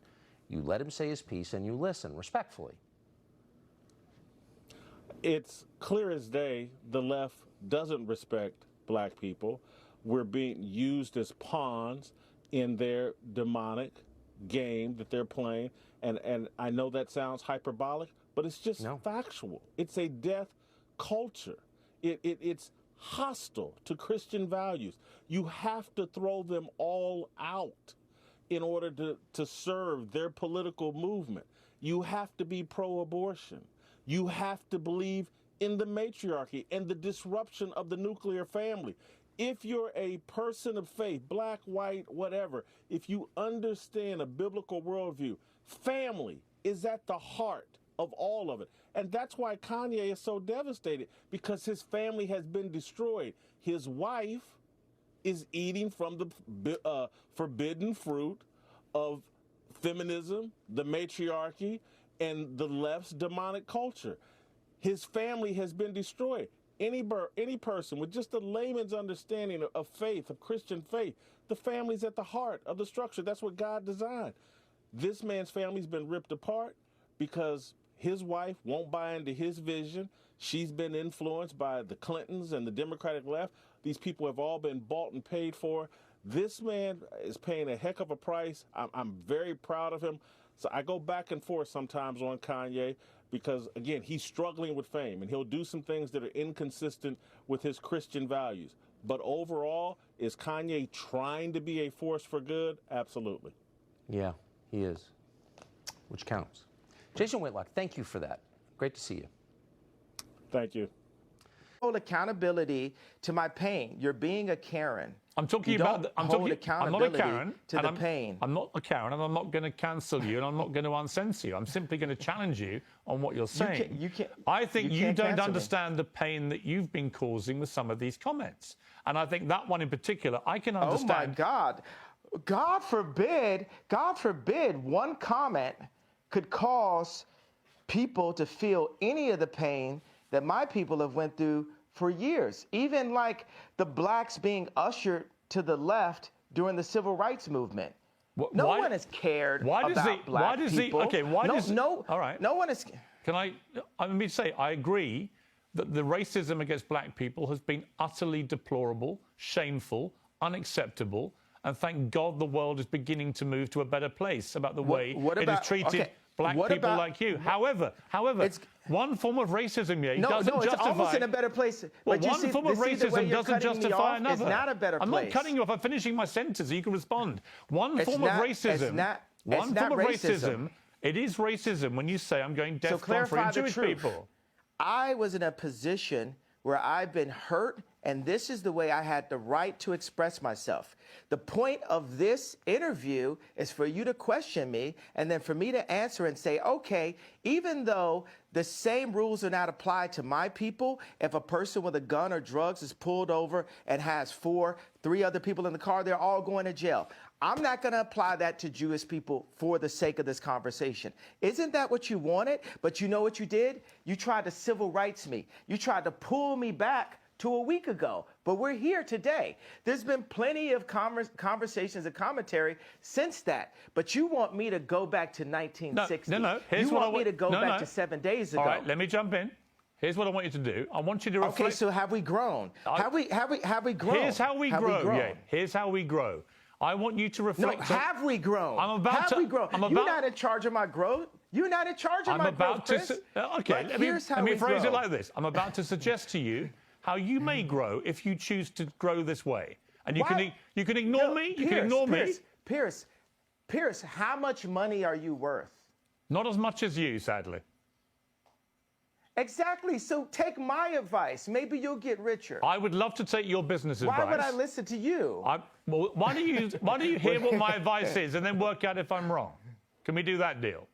you let him say his piece and you listen respectfully. It's clear as day the left doesn't respect black people. We're being used as pawns in their demonic game that they're playing. And I know that sounds hyperbolic, but it's just factual. It's a death culture. It's hostile to Christian values. You have to throw them all out in order to serve their political movement. You have to be pro-abortion. You have to believe in the matriarchy and the disruption of the nuclear family. If you're a person of faith, black, white, whatever, if you understand a biblical worldview, family is at the heart of all of it. And that's why Kanye is so devastated, because his family has been destroyed. His wife is eating from the forbidden fruit of feminism, the matriarchy, and the left's demonic culture. His family has been destroyed. Any person with just a layman's understanding of faith, of Christian faith, the family's at the heart of the structure. That's what God designed. This man's family's been ripped apart because his wife won't buy into his vision. She's been influenced by the Clintons and the Democratic left. These people have all been bought and paid for. This man is paying a heck of a price. I'm very proud of him. So I go back and forth sometimes on Kanye because, again, he's struggling with fame, and he'll do some things that are inconsistent with his Christian values. But overall, is Kanye trying to be a force for good? Absolutely. Yeah, he is, which counts. Jason Whitlock, thank you for that. Great to see you. Thank you. Hold accountability to my pain. You're being a Karen. I'm talking you about. I'm not a Karen to the pain. I'm not a Karen, and I'm not going to cancel you, and I'm not going to uncensor you. I'm simply going to challenge you on what you're saying. I think you don't understand the pain that you've been causing with some of these comments, and I think that one in particular, I can understand. Oh my God! God forbid! God forbid! One comment could cause people to feel any of the pain that my people have went through for years. Even like the blacks being ushered to the left during the civil rights movement. No one has cared about black people. All right. No one is. Let me say, I agree that the racism against black people has been utterly deplorable, shameful, unacceptable, and thank God the world is beginning to move to a better place about the way it has treated black people like you. However, one form of racism doesn't justify. It's almost in a better place. Well, one form of racism doesn't justify another. It's not a better place. I'm not cutting you off. I'm finishing my sentence so you can respond. One form of racism. It is racism when you say I'm going deaf for Jewish people. I was in a position where I've been hurt, and this is the way I had the right to express myself. The point of this interview is for you to question me, and then for me to answer and say, okay, even though the same rules are not applied to my people, if a person with a gun or drugs is pulled over and has three other people in the car, they're all going to jail. I'm not going to apply that to Jewish people for the sake of this conversation. Isn't that what you wanted? But you know what you did? You tried to civil rights me. You tried to pull me back to a week ago, but we're here today. There's been plenty of conversations and commentary since that, but you want me to go back to 1960. No. You want me to go back to 7 days ago. All right, let me jump in. Here's what I want you to do. I want you to reflect. Okay, so have we grown? Have we grown? Here's how we grow. Yeah, here's how we grow. I want you to reflect. No, have we grown? Have we grown? You're not in charge of my growth. You're not in charge of my growth, Chris. Okay, let me phrase it like this. I'm about to suggest to you how you may grow if you choose to grow this way. And you can ignore me. You can ignore me. Pierce, how much money are you worth? Not as much as you, sadly. Exactly. So take my advice. Maybe you'll get richer. I would love to take your business advice. Why would I listen to you? Well, why don't you hear what my advice is and then work out if I'm wrong? Can we do that deal?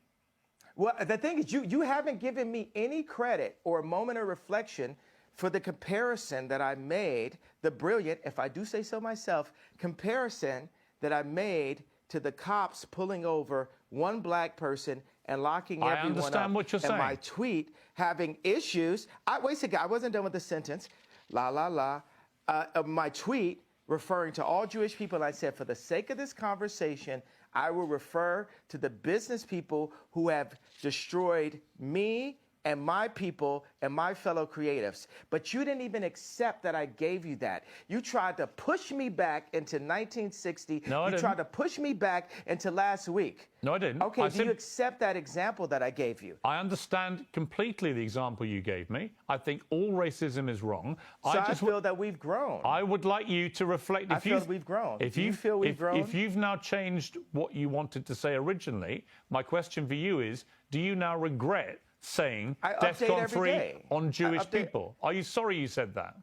Well, the thing is, you haven't given me any credit or a moment of reflection for the comparison that I made, the brilliant, if I do say so myself, comparison that I made to the cops pulling over one black person and locking everyone up. I understand what you're saying. And my tweet having issues. Wait a second, I wasn't done with the sentence. My tweet referring to all Jewish people, I said, for the sake of this conversation, I will refer to the business people who have destroyed me and my people and my fellow creatives. But you didn't even accept that I gave you that. You tried to push me back into 1960. No, I didn't. You tried to push me back into last week. No, I didn't. Okay, do you accept that example that I gave you? I understand completely the example you gave me. I think all racism is wrong. So I feel that we've grown. I would like you to reflect. I feel we've grown. Do you feel we've grown? If you've now changed what you wanted to say originally, my question for you is, do you now regret saying DEFCON 3 on Jewish people? Are you sorry you said that?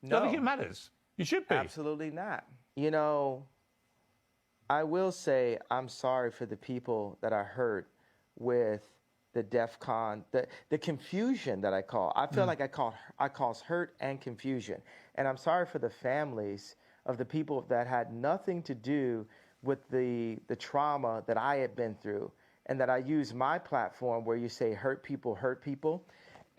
No. I don't think it matters. You should be. Absolutely not. You know, I will say I'm sorry for the people that I hurt with the DEFCON, the confusion that I call. I feel like I cause hurt and confusion. And I'm sorry for the families of the people that had nothing to do with the trauma that I had been through, and that I use my platform where you say hurt people.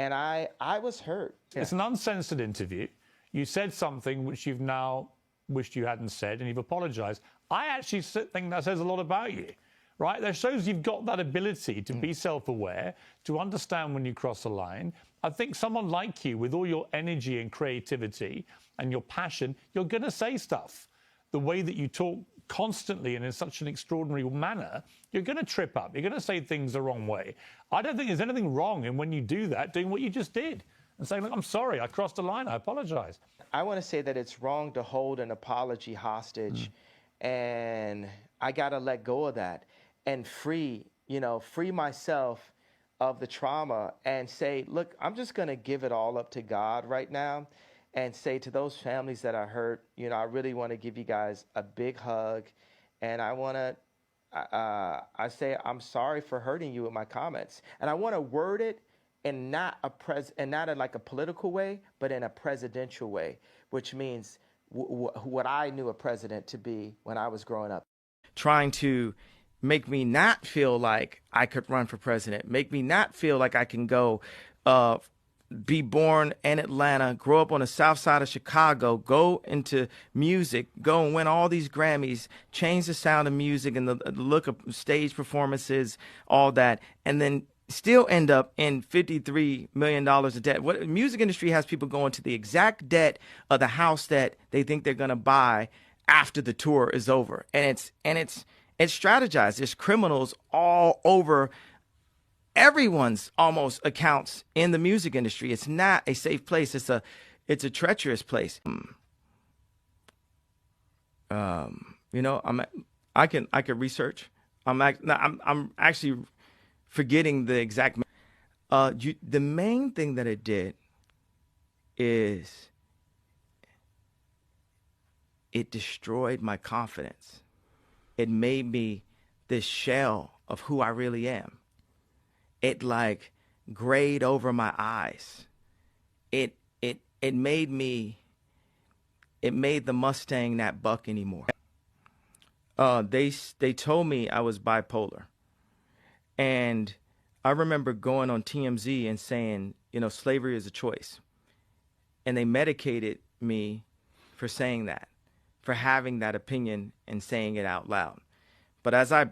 And I was hurt. It's an uncensored interview. You said something which you've now wished you hadn't said, and you've apologized. I actually think that says a lot about you, right? That shows you've got that ability to be self-aware, to understand when you cross a line. I think someone like you, with all your energy and creativity and your passion, you're going to say stuff. The way that you talk constantly and in such an extraordinary manner, you're going to trip up. You're going to say things the wrong way. I don't think there's anything wrong in when you do that, doing what you just did and saying, look, I'm sorry, I crossed a line, I apologize. I want to say that it's wrong to hold an apology hostage, and I got to let go of that and free myself of the trauma and say, look, I'm just going to give it all up to God right now. And say to those families that I hurt, I really want to give you guys a big hug. And I want to, I say, I'm sorry for hurting you with my comments. And I want to word it in not like a political way, but in a presidential way, which means what I knew a president to be when I was growing up. Trying to make me not feel like I could run for president, make me not feel like I can go, be born in Atlanta, grow up on the south side of Chicago, go into music, go and win all these Grammys, change the sound of music and the look of stage performances, all that, and then still end up in $53 million of debt. What music industry has people going to the exact debt of the house that they think they're going to buy after the tour is over. And it's strategized. There's criminals all over everyone's almost accounts in the music industry. It's not a safe place. It's a treacherous place. I can research. I'm actually forgetting the exact. The main thing that it did is it destroyed my confidence. It made me this shell of who I really am. It like grayed over my eyes. It made the Mustang not buck anymore. They told me I was bipolar. And I remember going on TMZ and saying, slavery is a choice. And they medicated me for saying that, for having that opinion and saying it out loud. But as I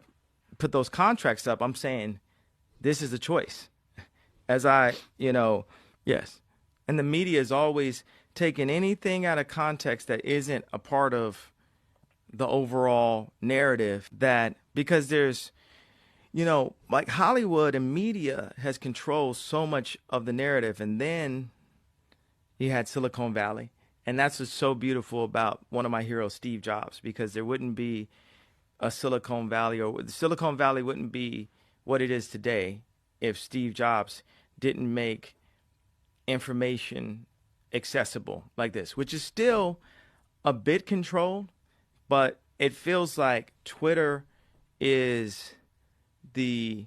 put those contracts up, I'm saying, this is a choice. Yes. And the media is always taking anything out of context that isn't a part of the overall narrative, that because there's, like Hollywood and media has controlled so much of the narrative. And then you had Silicon Valley. And that's what's so beautiful about one of my heroes, Steve Jobs, because there wouldn't be a Silicon Valley, or Silicon Valley wouldn't be what it is today if Steve Jobs didn't make information accessible like this, which is still a bit controlled, but it feels like Twitter is the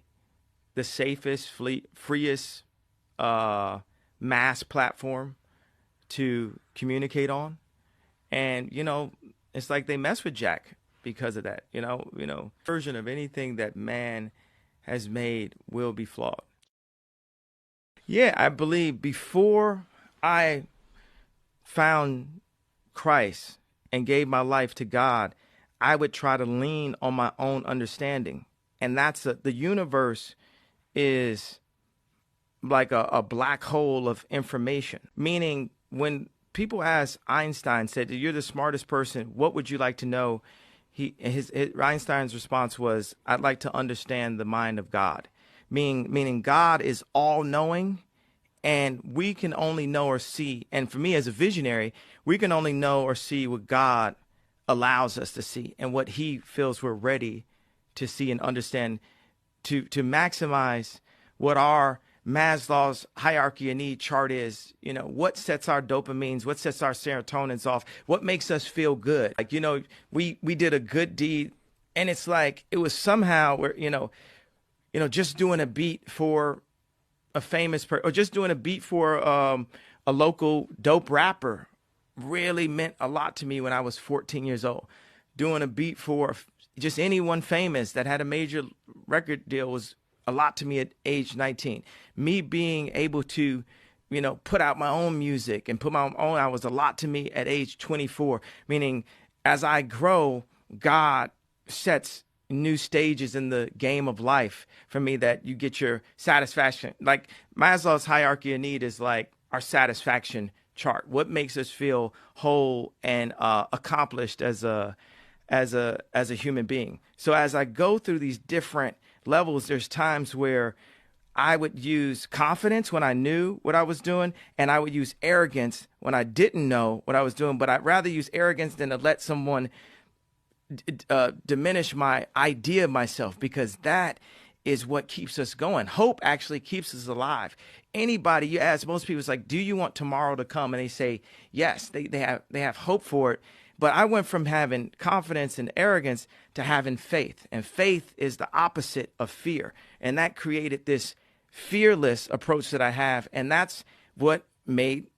safest, freest mass platform to communicate on. And, you know, it's like they mess with Jack because of that. You know, version of anything that man has made will be flawed. Yeah, I believe before I found Christ and gave my life to God, I would try to lean on my own understanding. And that's the universe is like a black hole of information. Meaning when people ask Einstein, said, you're the smartest person, what would you like to know? Einstein's response was, I'd like to understand the mind of God. Meaning God is all knowing, and we can only know or see. And for me as a visionary, we can only know or see what God allows us to see and what he feels we're ready to see and understand to maximize what our Maslow's hierarchy of need chart is. You know, what sets our dopamines, what sets our serotonins off, what makes us feel good. Like, you know, we did a good deed, and it's like it was somehow where, you know, just doing a beat for a famous person or just doing a beat for a local dope rapper really meant a lot to me when I was 14 years old. Doing a beat for just anyone famous that had a major record deal was a lot to me at age 19. Me being able to, you know, put out my own music and put my own out was a lot to me at age 24. Meaning, as I grow, God sets new stages in the game of life for me that you get your satisfaction. Like Maslow's hierarchy of need is like our satisfaction chart. What makes us feel whole and accomplished as a human being. So as I go through these different levels, there's times where I would use confidence when I knew what I was doing, and I would use arrogance when I didn't know what I was doing. But I'd rather use arrogance than to let someone diminish my idea of myself, because that is what keeps us going. Hope actually keeps us alive. Anybody you ask, most people, it's like, do you want tomorrow to come? And they say yes. They have hope for it. But I went from having confidence and arrogance to having faith. And faith is the opposite of fear. And that created this fearless approach that I have. And that's what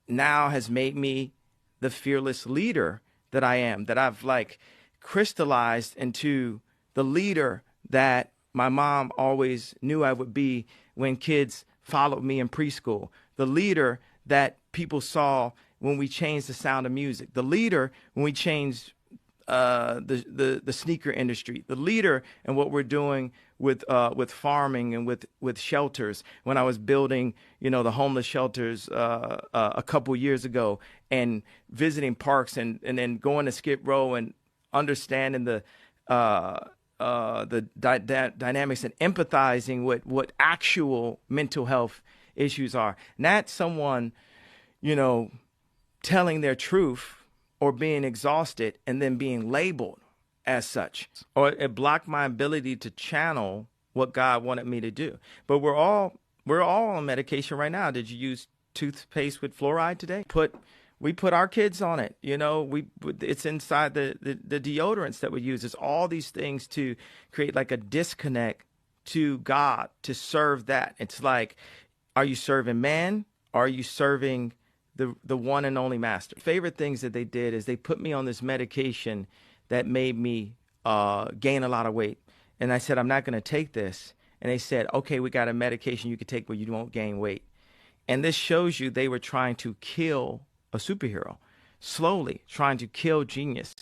has made me the fearless leader that I am, that I've like crystallized into the leader that my mom always knew I would be when kids followed me in preschool. The leader that people saw when we changed the sound of music, the leader when we changed the sneaker industry, the leader in what we're doing with farming and with shelters. When I was building, you know, the homeless shelters a couple years ago, and visiting parks and then going to Skid Row and understanding the dynamics and empathizing with what actual mental health issues are. Not someone, you know, telling their truth or being exhausted and then being labeled as such, or it blocked my ability to channel what God wanted me to do. But we're all on medication right now. Did you use toothpaste with fluoride today? We put our kids on it. You know, it's inside the deodorants that we use. It's all these things to create like a disconnect to God, to serve that. It's like, are you serving man? Are you serving the one and only master? Favorite things that they did is they put me on this medication that made me gain a lot of weight. And I said, I'm not going to take this. And they said, okay, we got a medication you can take where you won't gain weight. And this shows you they were trying to kill a superhero, slowly trying to kill genius.